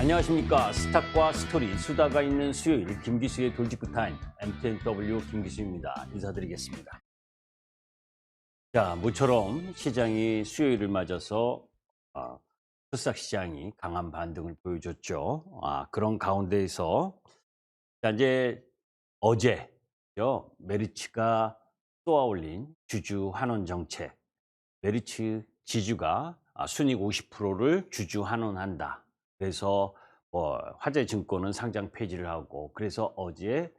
안녕하십니까. 스탁과 스토리, 수다가 있는 수요일 김기수의 돌직구 타임, MTNW 김기수입니다. 인사드리겠습니다. 자, 모처럼 시장이 수요일을 맞아서 코스닥 시장이 강한 반등을 보여줬죠. 그런 가운데에서 자, 이제 어제요, 메리츠가 쏘아올린 주주 환원 정책, 메리츠 지주가 순이익 50%를 주주 환원한다. 그래서 화재증권은 상장 폐지를 하고, 그래서 어제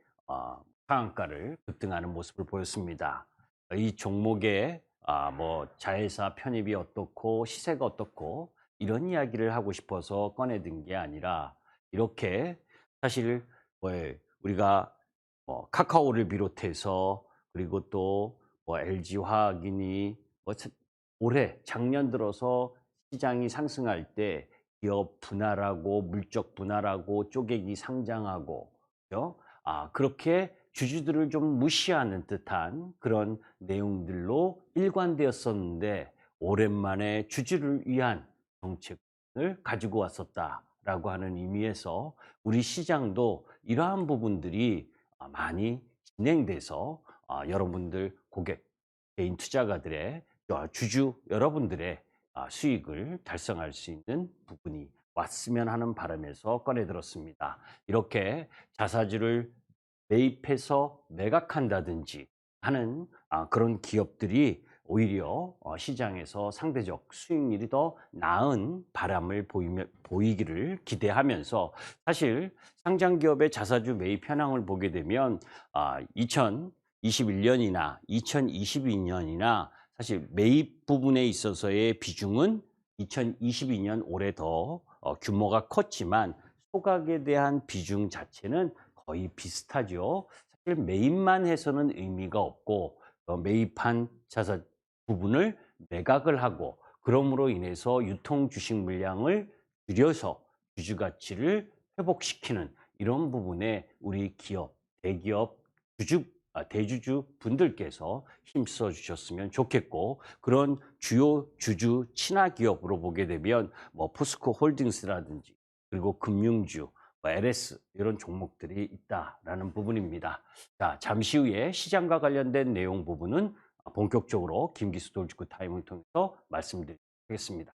상한가를 급등하는 모습을 보였습니다. 이 종목의 자회사 편입이 어떻고 시세가 어떻고 이런 이야기를 하고 싶어서 꺼내든 게 아니라, 이렇게 사실 우리가 카카오를 비롯해서, 그리고 또 LG화학이니 올해 작년 들어서 시장이 상승할 때 기업 분할하고 물적 분할하고 쪼개기 상장하고, 그죠? 그렇게 주주들을 좀 무시하는 듯한 그런 내용들로 일관되었었는데, 오랜만에 주주를 위한 정책을 가지고 왔었다라고 하는 의미에서 우리 시장도 이러한 부분들이 많이 진행돼서 여러분들 고객, 개인 투자가들의 주주 여러분들의 수익을 달성할 수 있는 부분이 왔으면 하는 바람에서 꺼내들었습니다. 이렇게 자사주를 매입해서 매각한다든지 하는 그런 기업들이 오히려 시장에서 상대적 수익률이 더 나은 바람을 보이기를 기대하면서, 사실 상장기업의 자사주 매입 현황을 보게 되면 2021년이나 2022년이나 사실 매입 부분에 있어서의 비중은 2022년 올해 더 규모가 컸지만, 소각에 대한 비중 자체는 거의 비슷하죠. 사실 매입만 해서는 의미가 없고, 매입한 자사 부분을 매각을 하고, 그럼으로 인해서 유통 주식 물량을 줄여서 주주 가치를 회복시키는 이런 부분에 우리 기업, 대기업 대주주 분들께서 힘써 주셨으면 좋겠고, 그런 주요 주주 친화 기업으로 보게 되면 포스코 홀딩스라든지, 그리고 금융주, LS 이런 종목들이 있다라는 부분입니다. 자, 잠시 후에 시장과 관련된 내용 부분은 본격적으로 김기수 돌직구 타임을 통해서 말씀드리도록 하겠습니다.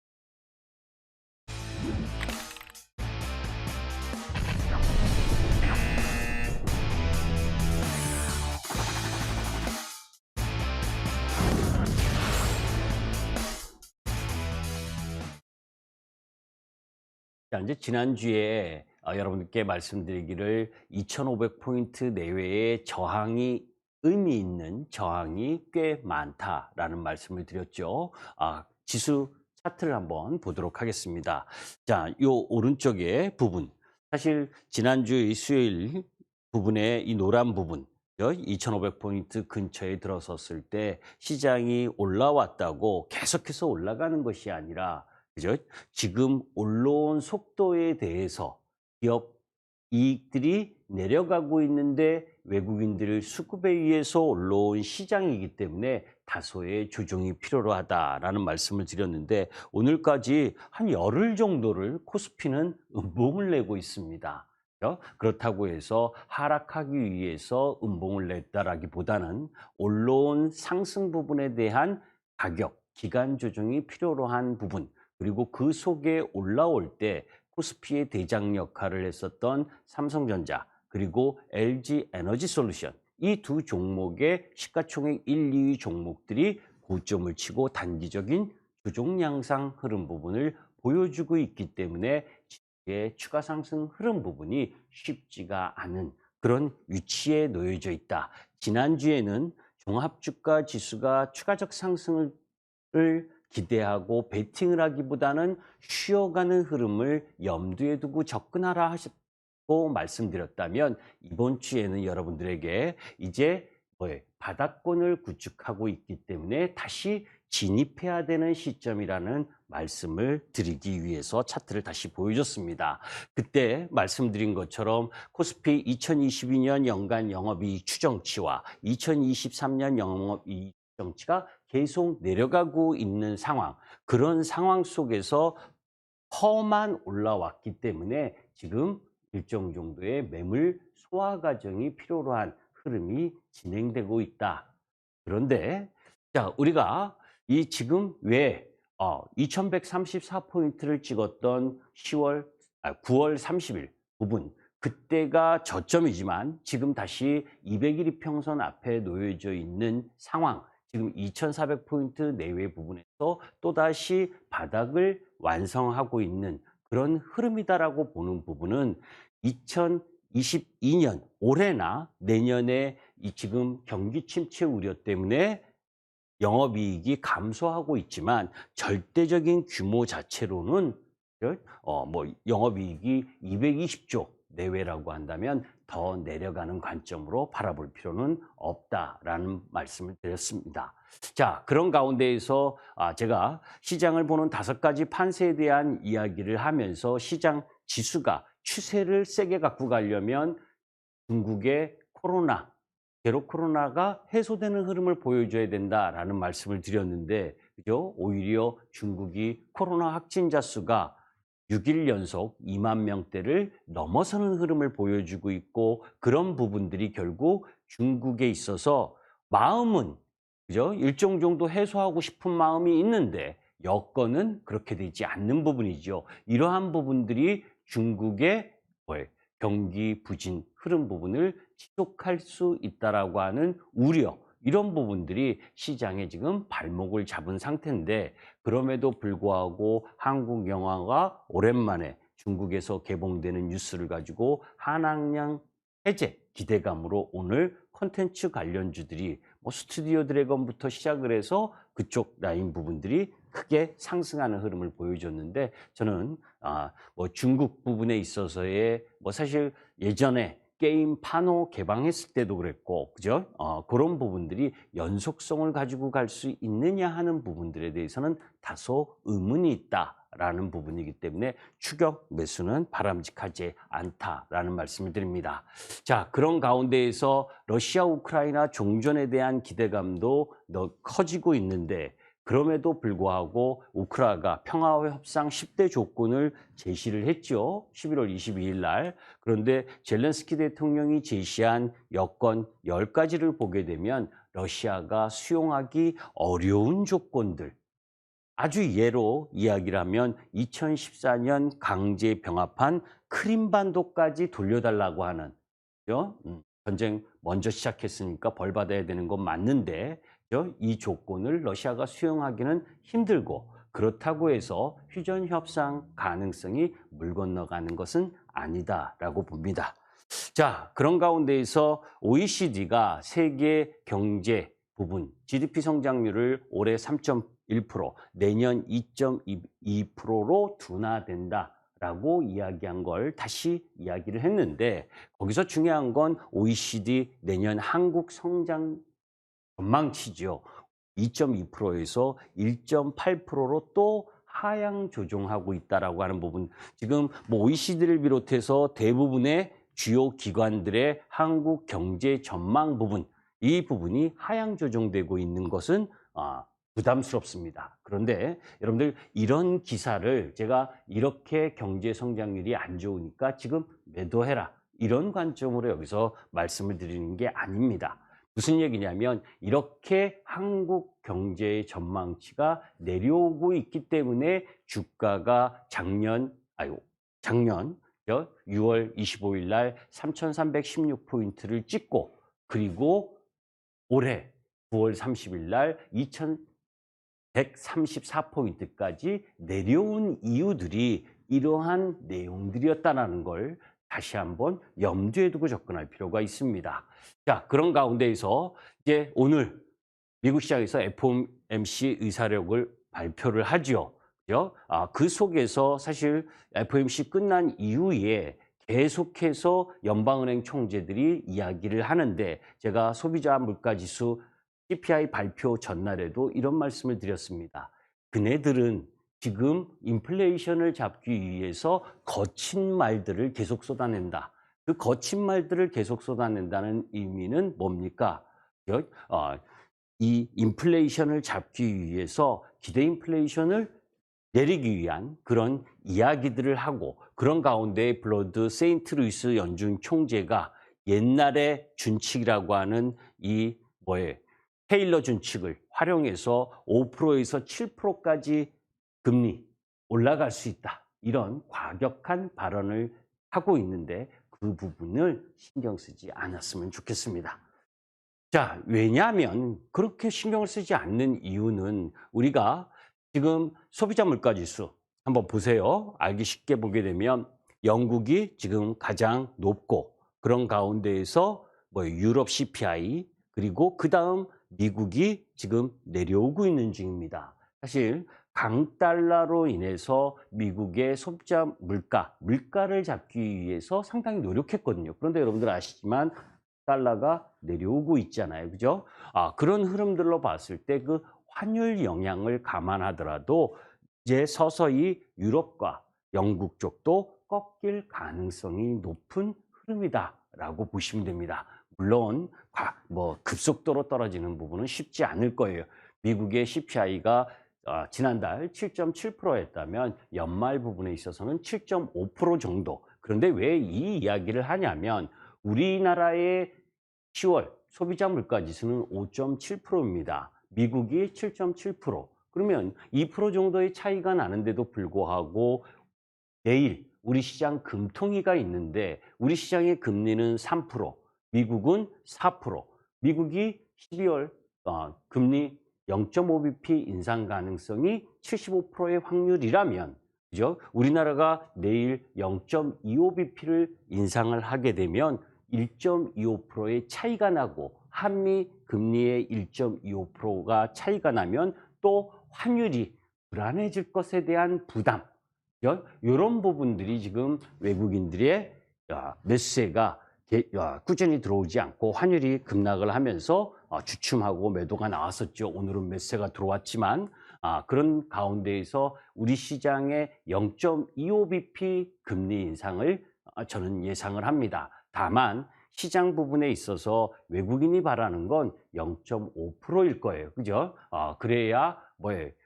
자, 이제 지난주에 여러분께 말씀드리기를 2,500포인트 내외의 저항이 의미 있는 저항이 꽤 많다라는 말씀을 드렸죠. 지수 차트를 한번 보도록 하겠습니다. 자, 요 오른쪽에 부분, 사실 지난주 수요일 부분에 이 노란 부분, 2,500포인트 근처에 들어섰을 때 시장이 올라왔다고 계속해서 올라가는 것이 아니라, 그죠? 지금 올라온 속도에 대해서 기업 이익들이 내려가고 있는데, 외국인들 수급에 의해서 올라온 시장이기 때문에 다소의 조정이 필요로 하다라는 말씀을 드렸는데, 오늘까지 한 열흘 정도를 코스피는 음봉을 내고 있습니다. 그렇다고 해서 하락하기 위해서 음봉을 냈다라기보다는 올라온 상승 부분에 대한 가격, 기간 조정이 필요로 한 부분, 그리고 그 속에 올라올 때 코스피의 대장 역할을 했었던 삼성전자, 그리고 LG 에너지 솔루션, 이 두 종목의 시가총액 1, 2위 종목들이 고점을 치고 단기적인 조정 양상 흐름 부분을 보여주고 있기 때문에 추가 상승 흐름 부분이 쉽지가 않은 그런 위치에 놓여져 있다. 지난주에는 종합주가 지수가 추가적 상승을 기대하고 베팅을 하기보다는 쉬어가는 흐름을 염두에 두고 접근하라 하셨고 말씀드렸다면, 이번 주에는 여러분들에게 이제 바닥권을 구축하고 있기 때문에 다시 진입해야 되는 시점이라는 말씀을 드리기 위해서 차트를 다시 보여줬습니다. 그때 말씀드린 것처럼 코스피 2022년 연간 영업이익 추정치와 2023년 영업이익 추정치가 계속 내려가고 있는 상황, 그런 상황 속에서 퍼만 올라왔기 때문에 지금 일정 정도의 매물 소화 과정이 필요로 한 흐름이 진행되고 있다. 그런데 자, 우리가 이 지금 왜 2134포인트를 찍었던 9월 30일 부분, 그때가 저점이지만 지금 다시 200일 이평선 앞에 놓여져 있는 상황, 지금 2400포인트 내외 부분에서 또다시 바닥을 완성하고 있는 그런 흐름이다라고 보는 부분은 2022년 올해나 내년에 이 지금 경기 침체 우려 때문에 영업이익이 감소하고 있지만 절대적인 규모 자체로는 뭐 영업이익이 220조 내외라고 한다면 더 내려가는 관점으로 바라볼 필요는 없다라는 말씀을 드렸습니다. 자, 그런 가운데에서 제가 시장을 보는 5가지 판세에 대한 이야기를 하면서 시장 지수가 추세를 세게 갖고 가려면 중국의 제로 코로나가 해소되는 흐름을 보여줘야 된다라는 말씀을 드렸는데, 그죠? 오히려 중국이 코로나 확진자 수가 6일 연속 2만 명대를 넘어서는 흐름을 보여주고 있고, 그런 부분들이 결국 중국에 있어서 마음은, 그죠? 일정 정도 해소하고 싶은 마음이 있는데 여건은 그렇게 되지 않는 부분이죠. 이러한 부분들이 중국의 경기 부진 흐름 부분을 지속할 수 있다라고 하는 우려, 이런 부분들이 시장에 지금 발목을 잡은 상태인데, 그럼에도 불구하고 한국 영화가 오랜만에 중국에서 개봉되는 뉴스를 가지고 한학령 해제 기대감으로 오늘 콘텐츠 관련주들이 뭐 스튜디오 드래곤부터 시작을 해서 그쪽 라인 부분들이 크게 상승하는 흐름을 보여줬는데, 저는 뭐 중국 부분에 있어서의 뭐 사실 예전에 게임 판호 개방했을 때도 그랬고, 그죠? 그런 부분들이 연속성을 가지고 갈 수 있느냐 하는 부분들에 대해서는 다소 의문이 있다라는 부분이기 때문에 추격 매수는 바람직하지 않다라는 말씀을 드립니다. 자, 그런 가운데에서 러시아 우크라이나 종전에 대한 기대감도 커지고 있는데, 그럼에도 불구하고 우크라이나가 평화 협상 10대 조건을 제시를 했죠. 11월 22일 날. 그런데 젤렌스키 대통령이 제시한 여건 10가지를 보게 되면 러시아가 수용하기 어려운 조건들, 아주 예로 이야기를 하면 2014년 강제 병합한 크림반도까지 돌려달라고 하는, 그죠? 전쟁 먼저 시작했으니까 벌 받아야 되는 건 맞는데, 그죠? 이 조건을 러시아가 수용하기는 힘들고, 그렇다고 해서 휴전 협상 가능성이 물 건너가는 것은 아니다라고 봅니다. 자, 그런 가운데에서 OECD가 세계 경제 부분 GDP 성장률을 올해 3.1%, 내년 2.2%로 둔화된다라고 이야기한 걸 다시 이야기를 했는데, 거기서 중요한 건 OECD 내년 한국 성장 전망치죠. 2.2%에서 1.8%로 또 하향 조정하고 있다라고 하는 부분. 지금 뭐 OECD를 비롯해서 대부분의 주요 기관들의 한국 경제 전망 부분, 이 부분이 하향 조정되고 있는 것은 부담스럽습니다. 그런데 여러분들, 이런 기사를 제가 이렇게 경제 성장률이 안 좋으니까 지금 매도해라, 이런 관점으로 여기서 말씀을 드리는 게 아닙니다. 무슨 얘기냐면, 이렇게 한국 경제의 전망치가 내려오고 있기 때문에 주가가 작년 6월 25일 날 3,316포인트를 찍고, 그리고 올해 9월 30일 날 2,134포인트까지 내려온 이유들이 이러한 내용들이었다는 걸 다시 한번 염두에 두고 접근할 필요가 있습니다. 자, 그런 가운데에서 이제 오늘 미국 시장에서 FOMC 의사록을 발표를 하죠. 그죠? 그 속에서 사실 FOMC 끝난 이후에 계속해서 연방은행 총재들이 이야기를 하는데, 제가 소비자 물가지수 CPI 발표 전날에도 이런 말씀을 드렸습니다. 그네들은 지금 인플레이션을 잡기 위해서 거친 말들을 계속 쏟아낸다. 그 거친 말들을 계속 쏟아낸다는 의미는 뭡니까? 이 인플레이션을 잡기 위해서 기대 인플레이션을 내리기 위한 그런 이야기들을 하고, 그런 가운데 블러드 세인트 루이스 연준 총재가 옛날의 준칙이라고 하는 이 뭐에 테일러 준칙을 활용해서 5%에서 7%까지 금리 올라갈 수 있다, 이런 과격한 발언을 하고 있는데, 그 부분을 신경 쓰지 않았으면 좋겠습니다. 자, 왜냐하면 그렇게 신경을 쓰지 않는 이유는, 우리가 지금 소비자 물가 지수 한번 보세요. 알기 쉽게 보게 되면 영국이 지금 가장 높고, 그런 가운데에서 뭐 유럽 CPI, 그리고 그다음 미국이 지금 내려오고 있는 중입니다. 사실 강달러로 인해서 미국의 소비자 물가를 잡기 위해서 상당히 노력했거든요. 그런데 여러분들 아시지만 달러가 내려오고 있잖아요. 그죠? 그런 흐름들로 봤을 때 그 환율 영향을 감안하더라도 이제 서서히 유럽과 영국 쪽도 꺾일 가능성이 높은 흐름이다라고 보시면 됩니다. 물론 급속도로 떨어지는 부분은 쉽지 않을 거예요. 미국의 CPI가 지난달 7.7%였다면 연말 부분에 있어서는 7.5% 정도. 그런데 왜 이 이야기를 하냐면, 우리나라의 10월 소비자 물가 지수는 5.7%입니다. 미국이 7.7%. 그러면 2% 정도의 차이가 나는데도 불구하고 내일 우리 시장 금통위가 있는데, 우리 시장의 금리는 3%, 미국은 4%. 미국이 12월 금리 0.5bp 인상 가능성이 75%의 확률이라면, 그죠? 우리나라가 내일 0.25bp를 인상을 하게 되면 1.25%의 차이가 나고, 한미 금리의 1.25%가 차이가 나면 또 환율이 불안해질 것에 대한 부담, 이런 부분들이 지금 외국인들의 매수세가 꾸준히 들어오지 않고 환율이 급락을 하면서 주춤하고 매도가 나왔었죠. 오늘은 매수세가 들어왔지만, 그런 가운데에서 우리 시장의 0.25bp 금리 인상을 저는 예상을 합니다. 다만 시장 부분에 있어서 외국인이 바라는 건 0.5%일 거예요. 그죠? 그래야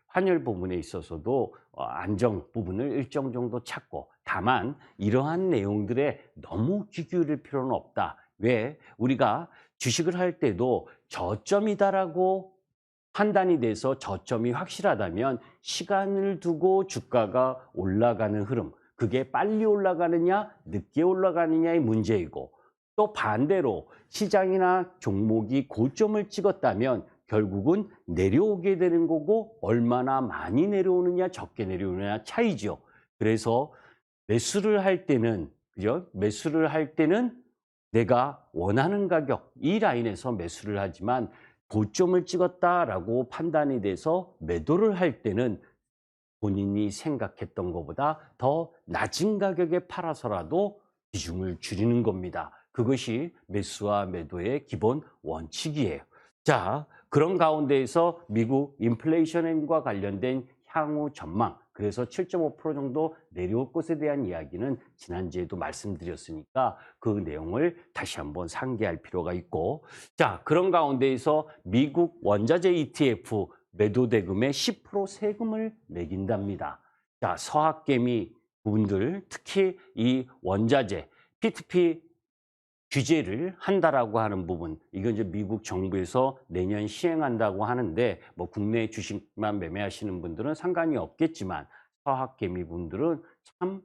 환율 부분에 있어서도 안정 부분을 일정 정도 찾고, 다만 이러한 내용들에 너무 귀 기울일 필요는 없다. 왜? 우리가 주식을 할 때도 저점이다라고 판단이 돼서 저점이 확실하다면 시간을 두고 주가가 올라가는 흐름, 그게 빨리 올라가느냐 늦게 올라가느냐의 문제이고, 또 반대로 시장이나 종목이 고점을 찍었다면 결국은 내려오게 되는 거고, 얼마나 많이 내려오느냐 적게 내려오느냐 차이죠. 그래서 매수를 할 때는, 그죠? 매수를 할 때는 내가 원하는 가격 이 라인에서 매수를 하지만, 고점을 찍었다라고 판단이 돼서 매도를 할 때는 본인이 생각했던 것보다 더 낮은 가격에 팔아서라도 비중을 줄이는 겁니다. 그것이 매수와 매도의 기본 원칙이에요. 자, 그런 가운데에서 미국 인플레이션과 관련된 향후 전망, 그래서 7.5% 정도 내려올 것에 대한 이야기는 지난주에도 말씀드렸으니까 그 내용을 다시 한번 상기할 필요가 있고, 자, 그런 가운데에서 미국 원자재 ETF 매도 대금의 10% 세금을 매긴답니다. 자, 서학개미 분들, 특히 이 원자재 P2P 규제를 한다라고 하는 부분, 이건 이제 미국 정부에서 내년 시행한다고 하는데, 국내 주식만 매매하시는 분들은 상관이 없겠지만 서학개미 분들은 참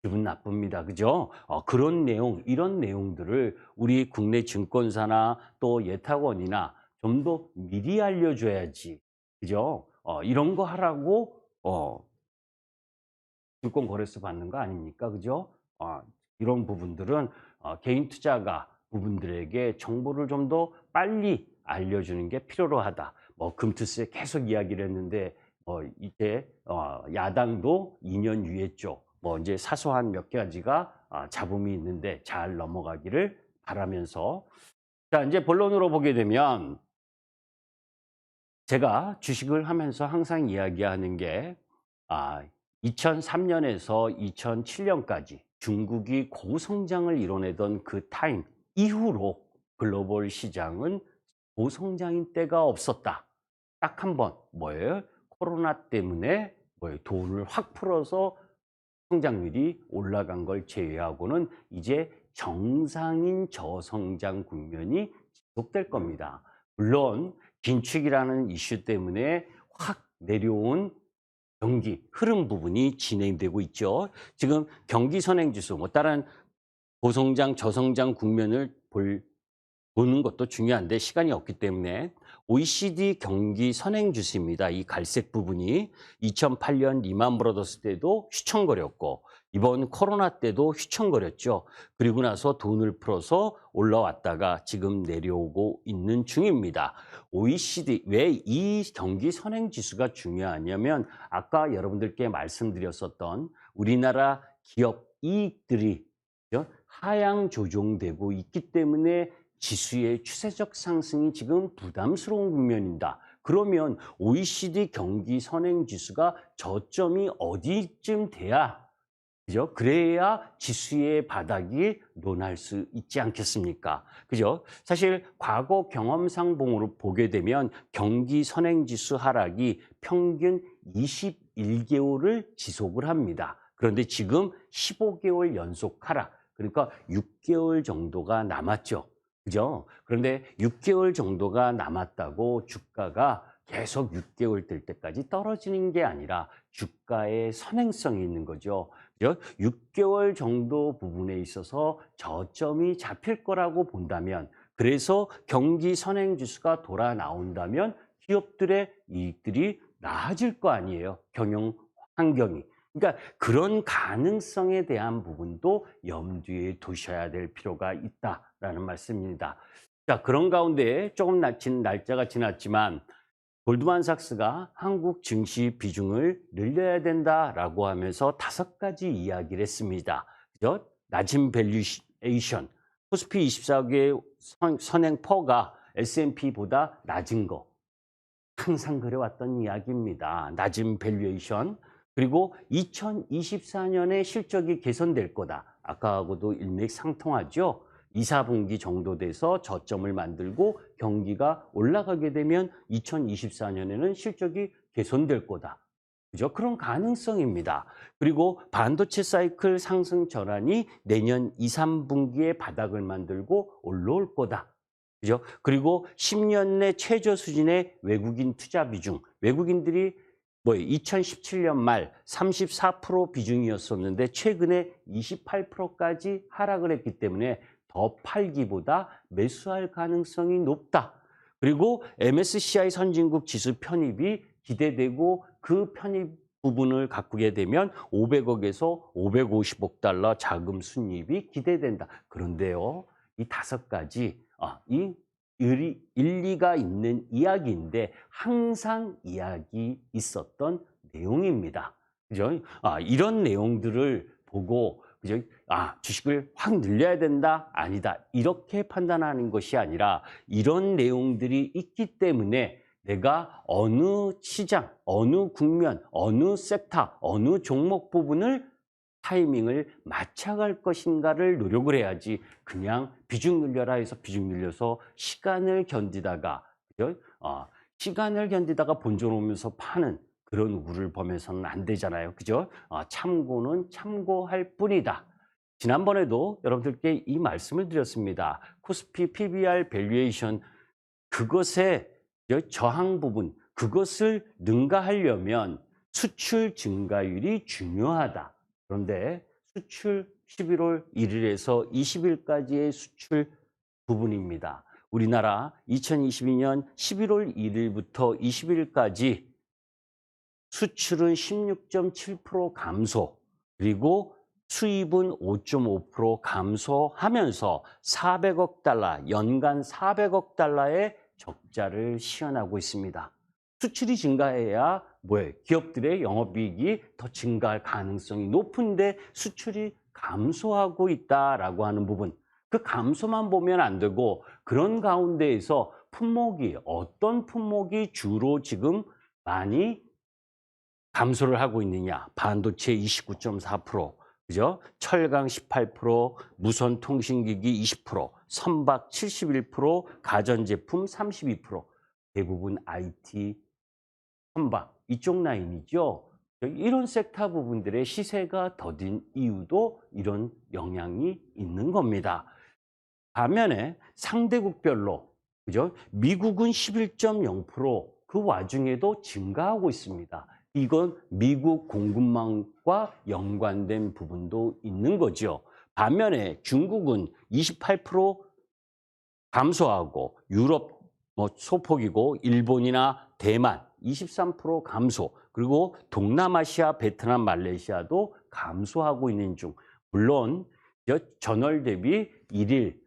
기분 나쁩니다. 그죠? 그런 내용, 이런 내용들을 우리 국내 증권사나 또 예탁원이나 좀 더 미리 알려줘야지. 그죠? 이런 거 하라고 증권거래소 받는 거 아닙니까? 그죠? 이런 부분들은 개인 투자가 부분들에게 정보를 좀 더 빨리 알려주는 게 필요로 하다. 금투세 계속 이야기를 했는데, 이제 야당도 2년 유예죠. 이제 사소한 몇 가지가 잡음이 있는데 잘 넘어가기를 바라면서, 자, 이제 본론으로 보게 되면, 제가 주식을 하면서 항상 이야기하는 게, 2003년에서 2007년까지 중국이 고성장을 이뤄내던 그 타임 이후로 글로벌 시장은 고성장인 때가 없었다. 딱 한 번, 뭐예요? 코로나 때문에 돈을 확 풀어서 성장률이 올라간 걸 제외하고는 이제 정상인 저성장 국면이 지속될 겁니다. 물론 긴축이라는 이슈 때문에 확 내려온 경기 흐름 부분이 진행되고 있죠. 지금 경기 선행지수, 다른 고성장, 저성장 국면을 보는 것도 중요한데 시간이 없기 때문에 OECD 경기 선행지수입니다. 이 갈색 부분이 2008년 리만 브러더스 때도 휘청거렸고 이번 코로나 때도 휘청거렸죠. 그리고 나서 돈을 풀어서 올라왔다가 지금 내려오고 있는 중입니다. OECD, 왜 이 경기 선행지수가 중요하냐면 아까 여러분들께 말씀드렸었던 우리나라 기업 이익들이 하향 조정되고 있기 때문에 지수의 추세적 상승이 지금 부담스러운 국면이다. 그러면 OECD 경기 선행지수가 저점이 어디쯤 돼야, 그죠? 그래야 지수의 바닥이 논할 수 있지 않겠습니까? 그죠? 사실 과거 경험상 보게 되면 경기 선행지수 하락이 평균 21개월을 지속을 합니다. 그런데 지금 15개월 연속 하락, 그러니까 6개월 정도가 남았죠. 그죠? 그런데 6개월 정도가 남았다고 주가가 계속 6개월 될 때까지 떨어지는 게 아니라 주가의 선행성이 있는 거죠. 그죠? 6개월 정도 부분에 있어서 저점이 잡힐 거라고 본다면, 그래서 경기 선행지수가 돌아 나온다면 기업들의 이익들이 나아질 거 아니에요. 경영 환경이. 그러니까 그런 가능성에 대한 부분도 염두에 두셔야 될 필요가 있다라는 말씀입니다. 자, 그런 가운데 조금 날짜가 지났지만 골드만삭스가 한국 증시 비중을 늘려야 된다라고 하면서 5가지 이야기를 했습니다. 그죠? 낮은 밸류에이션, 코스피 24개 선행퍼가 S&P보다 낮은 거. 항상 그래왔던 이야기입니다. 낮은 밸류에이션. 그리고 2024년에 실적이 개선될 거다. 아까하고도 일맥상통하죠. 2, 4분기 정도 돼서 저점을 만들고 경기가 올라가게 되면 2024년에는 실적이 개선될 거다. 그죠? 그런 가능성입니다. 그리고 반도체 사이클 상승 전환이 내년 2, 3분기에 바닥을 만들고 올라올 거다. 그죠? 그리고 10년 내 최저 수준의 외국인 투자 비중, 외국인들이 2017년 말 34% 비중이었었는데 최근에 28%까지 하락을 했기 때문에 더 팔기보다 매수할 가능성이 높다. 그리고 MSCI 선진국 지수 편입이 기대되고 그 편입 부분을 가꾸게 되면 500억에서 550억 달러 자금 순입이 기대된다. 그런데요, 이 5가지 일리가 있는 이야기인데 항상 이야기 있었던 내용입니다. 그죠? 이런 내용들을 보고, 그죠? 주식을 확 늘려야 된다? 아니다. 이렇게 판단하는 것이 아니라 이런 내용들이 있기 때문에 내가 어느 시장, 어느 국면, 어느 섹터, 어느 종목 부분을 타이밍을 맞춰갈 것인가를 노력을 해야지 그냥 비중 늘려라 해서 비중 늘려서 시간을 견디다가, 그죠? 시간을 견디다가 본전 오면서 파는 그런 우를 범해서는 안 되잖아요. 그죠? 참고는 참고할 뿐이다. 지난번에도 여러분들께 이 말씀을 드렸습니다. 코스피 PBR 밸류에이션, 그것의 저항 부분, 그것을 능가하려면 수출 증가율이 중요하다. 그런데 수출 11월 1일에서 20일까지의 수출 부분입니다. 우리나라 2022년 11월 1일부터 20일까지 수출은 16.7% 감소, 그리고 수입은 5.5% 감소하면서 400억 달러, 연간 400억 달러의 적자를 시현하고 있습니다. 수출이 증가해야 기업들의 영업이익이 더 증가할 가능성이 높은데 수출이 감소하고 있다라고 하는 부분, 그 감소만 보면 안 되고 그런 가운데에서 어떤 품목이 주로 지금 많이 감소를 하고 있느냐? 반도체 29.4%, 그죠? 철강 18%, 무선 통신기기 20%, 선박 71%, 가전제품 32%, 대부분 IT, 선박 이쪽 라인이죠. 이런 섹터 부분들의 시세가 더딘 이유도 이런 영향이 있는 겁니다. 반면에 상대국별로, 그죠? 미국은 11.0%, 그 와중에도 증가하고 있습니다. 이건 미국 공급망과 연관된 부분도 있는 거죠. 반면에 중국은 28% 감소하고, 유럽 소폭이고, 일본이나 대만 23% 감소, 그리고 동남아시아, 베트남, 말레이시아도 감소하고 있는 중. 물론 전월 대비 일일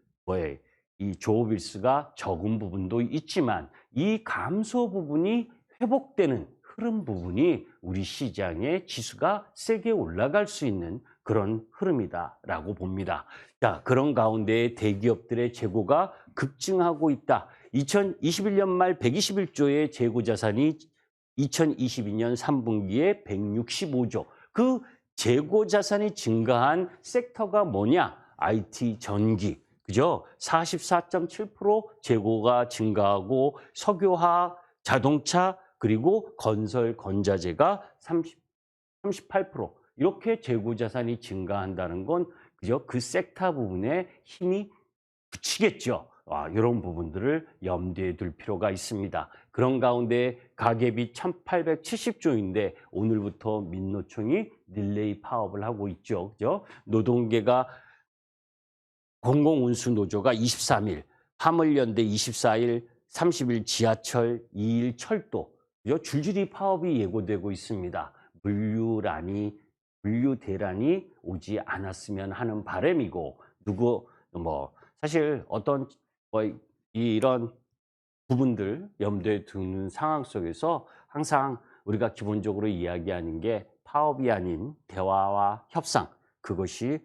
이 조업일수가 적은 부분도 있지만, 이 감소 부분이 회복되는 흐름 부분이 우리 시장의 지수가 세게 올라갈 수 있는 그런 흐름이다라고 봅니다. 자, 그런 가운데 대기업들의 재고가 급증하고 있다. 2021년 말 121조의 재고 자산이 2022년 3분기에 165조. 그 재고 자산이 증가한 섹터가 뭐냐? IT, 전기. 그죠? 44.7% 재고가 증가하고, 석유화학, 자동차, 그리고 건설, 건자재가 38%. 이렇게 재고 자산이 증가한다는 건 그죠? 그 섹터 부분에 힘이 붙이겠죠. 이런 부분들을 염두에 둘 필요가 있습니다. 그런 가운데 가계비 1,870조인데 오늘부터 민노총이 릴레이 파업을 하고 있죠. 그죠? 노동계가 공공운수노조가 23일, 화물연대 24일, 30일 지하철, 2일 철도, 그죠? 줄줄이 파업이 예고되고 있습니다. 물류 대란이 오지 않았으면 하는 바람이고, 사실 어떤 이런 부분들 염두에 두는 상황 속에서 항상 우리가 기본적으로 이야기하는 게 파업이 아닌 대화와 협상, 그것이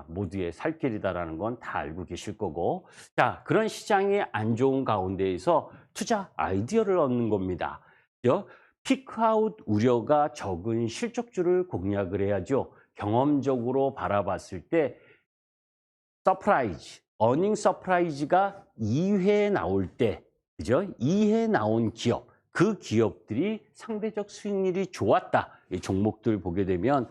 모두의 살 길이다라는 건 다 알고 계실 거고, 자, 그런 시장이 안 좋은 가운데에서 투자 아이디어를 얻는 겁니다. 피크아웃 우려가 적은 실적주를 공략을 해야죠. 경험적으로 바라봤을 때 서프라이즈, 어닝 서프라이즈가 2회 나올 때, 그죠? 2회 나온 기업, 그 기업들이 상대적 수익률이 좋았다. 이 종목들 보게 되면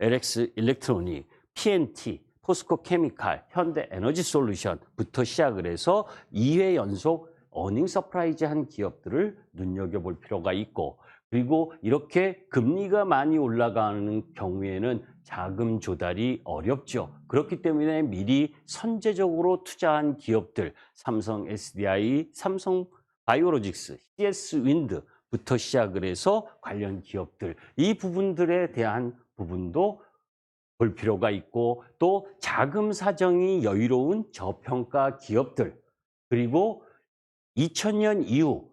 LX 일렉트로닉, PNT, 포스코 케미칼, 현대 에너지 솔루션부터 시작을 해서 2회 연속 어닝 서프라이즈 한 기업들을 눈여겨볼 필요가 있고, 그리고 이렇게 금리가 많이 올라가는 경우에는 자금 조달이 어렵죠. 그렇기 때문에 미리 선제적으로 투자한 기업들, 삼성 SDI, 삼성 바이오로직스, CS 윈드부터 시작을 해서 관련 기업들, 이 부분들에 대한 부분도 볼 필요가 있고, 또 자금 사정이 여유로운 저평가 기업들, 그리고 2000년 이후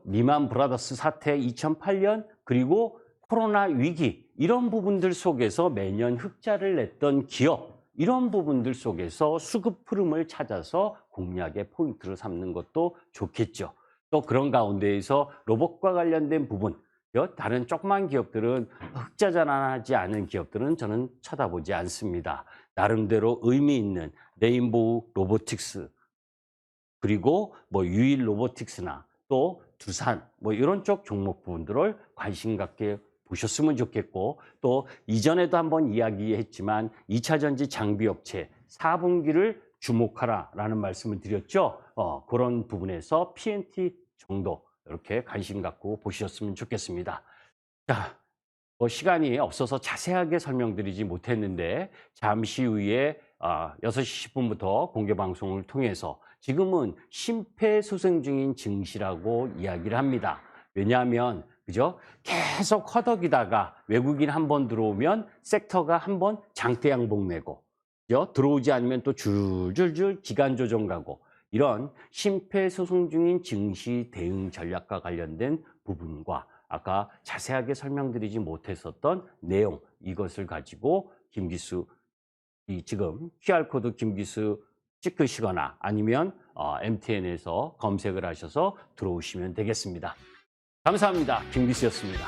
리만 브라더스 사태 2008년, 그리고 코로나 위기, 이런 부분들 속에서 매년 흑자를 냈던 기업, 이런 부분들 속에서 수급 흐름을 찾아서 공략의 포인트를 삼는 것도 좋겠죠. 또 그런 가운데에서 로봇과 관련된 부분, 다른 조그만 기업들은 흑자 전환하지 않은 기업들은 저는 쳐다보지 않습니다. 나름대로 의미 있는 레인보우 로보틱스, 그리고 유일 로보틱스나 또 두산, 이런 쪽 종목 부분들을 관심 갖게 보셨으면 좋겠고, 또 이전에도 한번 이야기했지만 2차 전지 장비 업체 4분기를 주목하라라는 말씀을 드렸죠. 그런 부분에서 PNT 정도 이렇게 관심 갖고 보셨으면 좋겠습니다. 자, 시간이 없어서 자세하게 설명드리지 못했는데, 잠시 후에 6시 10분부터 공개 방송을 통해서 지금은 심폐소생 중인 증시라고 이야기를 합니다. 왜냐하면 그죠? 계속 허덕이다가 외국인 한 번 들어오면 섹터가 한 번 장대 양봉 내고, 그죠? 들어오지 않으면 또 줄줄줄 기간 조정 가고, 이런 심폐소생 중인 증시 대응 전략과 관련된 부분과 아까 자세하게 설명드리지 못했었던 내용, 이것을 가지고 김기수, 지금 QR코드 김기수 찍으시거나 아니면 MTN에서 검색을 하셔서 들어오시면 되겠습니다. 감사합니다. 김기수였습니다.